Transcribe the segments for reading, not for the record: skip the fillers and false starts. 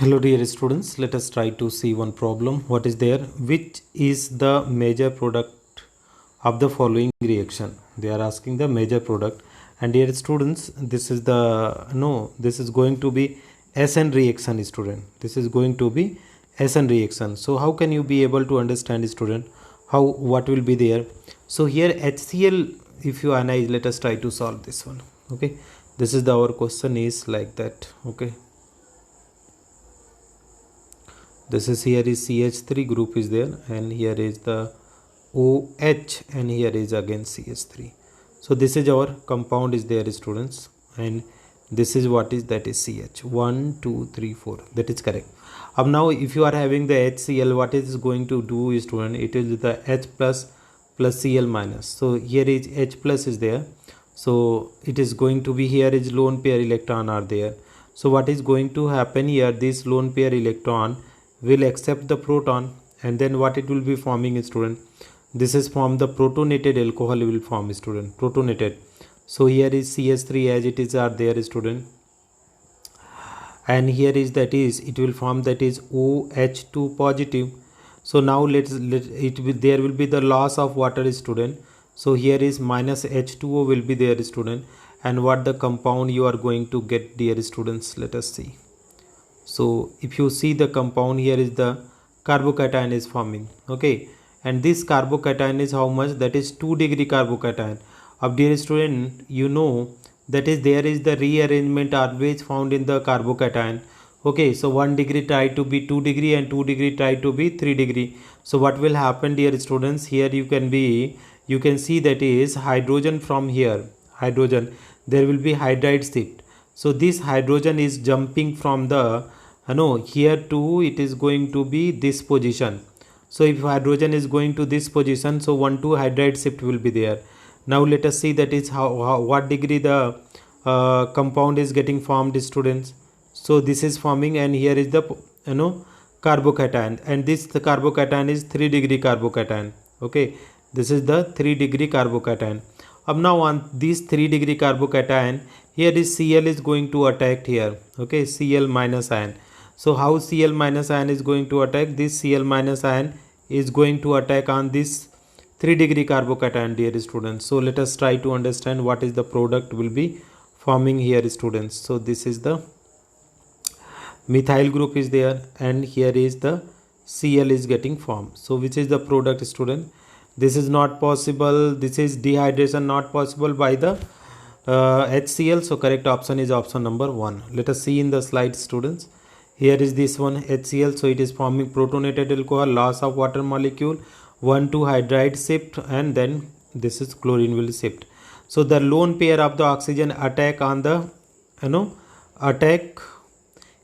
Hello dear students, let us try to see one problem. What is there? Which is the major product of the following reaction? They are asking the major product. And dear students, this is this is going to be SN reaction, student. This is going to be SN reaction. So how can you be able to understand, student, what will be there? So here HCl, if you analyze, let us try to solve this one. Okay, this is our question is like that. Okay, this is here is CH3 group is there, and here is the OH, and here is again CH3. So this is our compound is there, students, and this is what is that is CH 1 2 3 4, that is correct. Now if you are having the HCl, what it is going to do is, student, it is the H plus Cl minus. So here is H plus is there, so it is going to be here is lone pair electron are there. So what is going to happen here, this lone pair electron will accept the proton, and then what it will be forming, student, this is form the protonated alcohol will form, student, protonated. So here is CH3 as it is are there, student, and here is that is it will form that is OH2 positive. So now there will be the loss of water, student. So here is minus H2O will be there, student, and what the compound you are going to get, dear students, let us see. So if you see the compound, here is the carbocation is forming. Okay, and this carbocation is how much, that is 2 degree carbocation. Of dear student, you know that is there is the rearrangement always found in the carbocation. Okay, so 1 degree try to be 2 degree and 2 degree try to be 3 degree. So what will happen, dear students, here you can see that is hydrogen from here, hydrogen, there will be hydride shift. So this hydrogen is jumping from the here to it is going to be this position. So if hydrogen is going to this position, so 1 2 hydride shift will be there. Now let us see that is what degree the compound is getting formed, students. So this is forming, and here is the carbocation, and this the carbocation is 3 degree carbocation. Okay, this is the 3 degree carbocation. Now on this 3 degree carbocation, here is Cl is going to attack here. Okay, Cl minus ion. So how Cl minus ion is going to attack? This Cl minus ion is going to attack on this 3 degree carbocation, dear students. So let us try to understand what is the product will be forming here, students. So this is the methyl group is there, and here is the Cl is getting formed. So which is the product, student? This is not possible. This is dehydration not possible by the HCl. So correct option is option number 1. Let us see in the slide, students. Here is this one HCl. So it is forming protonated alcohol, loss of water molecule, 1 2 hydride shift, and then this is chlorine will shift. So the lone pair of the oxygen attack on the attack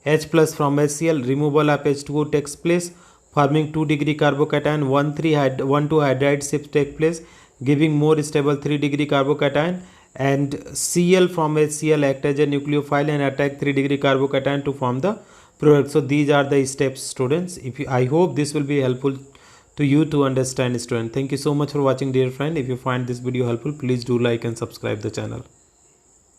H plus from HCl, removal of H2O takes place, forming 2 degree carbocation, 1 2 hydride shift take place, giving more stable 3 degree carbocation, and Cl from HCl act as a nucleophile and attack 3 degree carbocation to form the product. So these are the steps, students. I hope this will be helpful to you to understand, student. Thank you so much for watching, dear friend. If you find this video helpful, please do like and subscribe the channel.